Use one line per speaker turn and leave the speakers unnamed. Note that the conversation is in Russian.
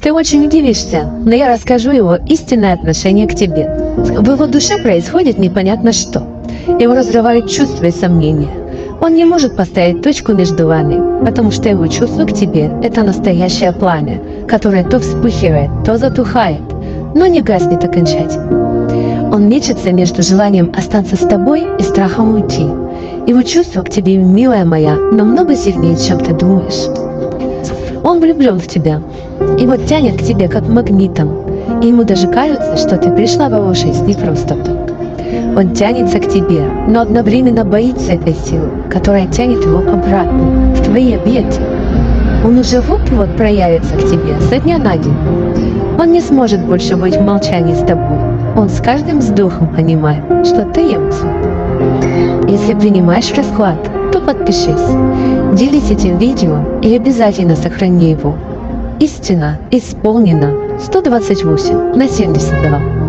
Ты очень удивишься, но я расскажу его истинное отношение к тебе. В его душе происходит непонятно что. Его разрывают чувства и сомнения. Он не может поставить точку между вами, потому что его чувство к тебе – это настоящее пламя, которое то вспыхивает, то затухает, но не гаснет окончательно. Он мечется между желанием остаться с тобой и страхом уйти. Его чувство к тебе, милая моя, намного сильнее, чем ты думаешь. Он влюблен в тебя. Его тянет к тебе как магнитом. И ему даже кажется, что ты пришла в его жизнь не просто так. Он тянется к тебе, но одновременно боится этой силы, которая тянет его обратно, в твои объятия. Он уже вот-вот проявится к тебе со дня на день. Он не сможет больше быть в молчании с тобой. Он с каждым вздохом понимает, что ты ему сын. Если принимаешь расклад, то подпишись, делись этим видео и обязательно сохрани его. Истина исполнена 128/72.